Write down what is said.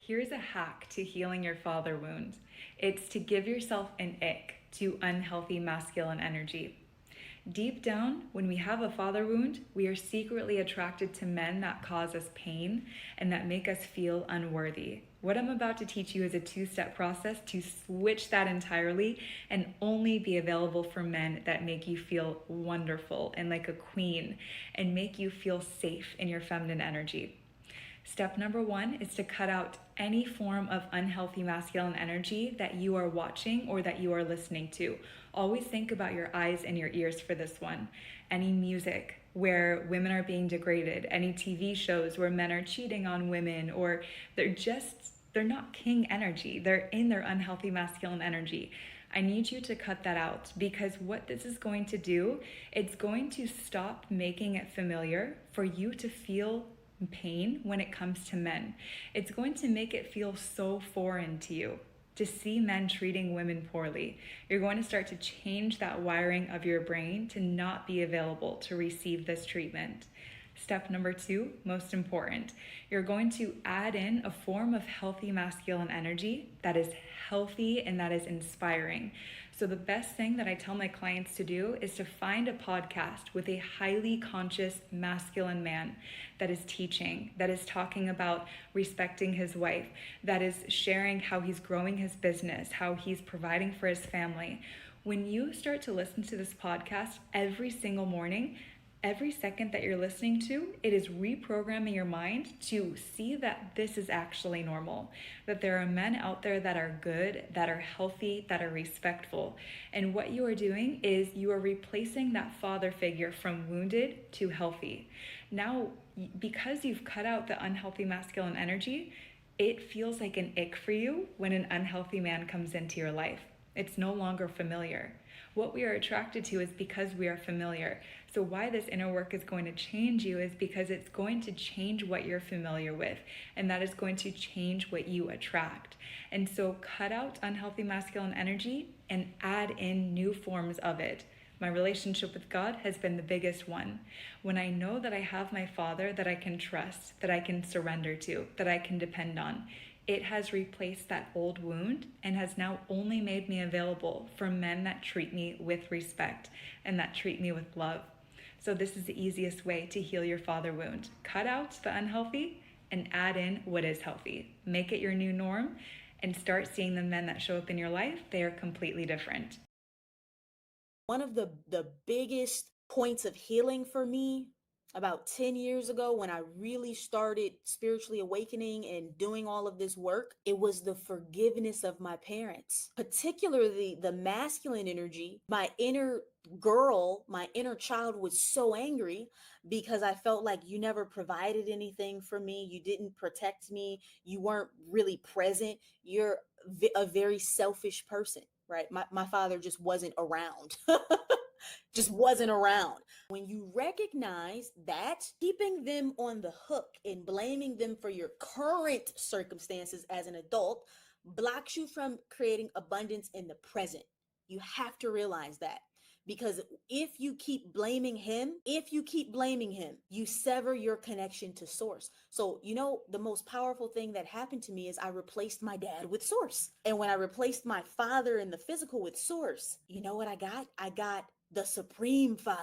Here's a hack to healing your father wound. It's to give yourself an ick to unhealthy masculine energy. Deep down, when we have a father wound, we are secretly attracted to men that cause us pain and that make us feel unworthy. What I'm about to teach you is a two-step process to switch that entirely and only be available for men that make you feel wonderful and like a queen and make you feel safe in your feminine energy. Step number one is to cut out any form of unhealthy masculine energy that you are watching or that you are listening to. Always think about your eyes and your ears for this one. Any music where women are being degraded, any TV shows where men are cheating on women, or they're not king energy. They're in their unhealthy masculine energy. I need you to cut that out, because what this is going to do, it's going to stop making it familiar for you to feel pain when it comes to men. It's going to make it feel so foreign to you to see men treating women poorly. You're going to start to change that wiring of your brain to not be available to receive this treatment. Step number two, most important, you're going to add in a form of healthy masculine energy that is healthy and that is inspiring. So the best thing that I tell my clients to do is to find a podcast with a highly conscious masculine man that is teaching, that is talking about respecting his wife, that is sharing how he's growing his business, how he's providing for his family. When you start to listen to this podcast every single morning, every second that you're listening to, it is reprogramming your mind to see that this is actually normal, that there are men out there that are good, that are healthy, that are respectful. And what you are doing is you are replacing that father figure from wounded to healthy. Now, because you've cut out the unhealthy masculine energy, it feels like an ick for you when an unhealthy man comes into your life. It's no longer familiar. What we are attracted to is because we are familiar. So why this inner work is going to change you is because it's going to change what you're familiar with, and that is going to change what you attract. And so cut out unhealthy masculine energy and add in new forms of it. My relationship with God has been the biggest one. When I know that I have my Father that I can trust, that I can surrender to, that I can depend on, it has replaced that old wound and has now only made me available for men that treat me with respect and that treat me with love. So this is the easiest way to heal your father wound. Cut out the unhealthy and add in what is healthy. Make it your new norm and start seeing the men that show up in your life. They are completely different. One of the biggest points of healing for me about 10 years ago, when I really started spiritually awakening and doing all of this work, it was the forgiveness of my parents, particularly the masculine energy. My inner girl, my inner child was so angry because I felt like you never provided anything for me. You didn't protect me. You weren't really present. You're a very selfish person, right? My father just wasn't around. Just wasn't around. When you recognize that, keeping them on the hook and blaming them for your current circumstances as an adult blocks you from creating abundance in the present. You have to realize that. Because if you keep blaming him, you sever your connection to source. So, the most powerful thing that happened to me is I replaced my dad with source. And when I replaced my father in the physical with source, you know what I got? I got the supreme father.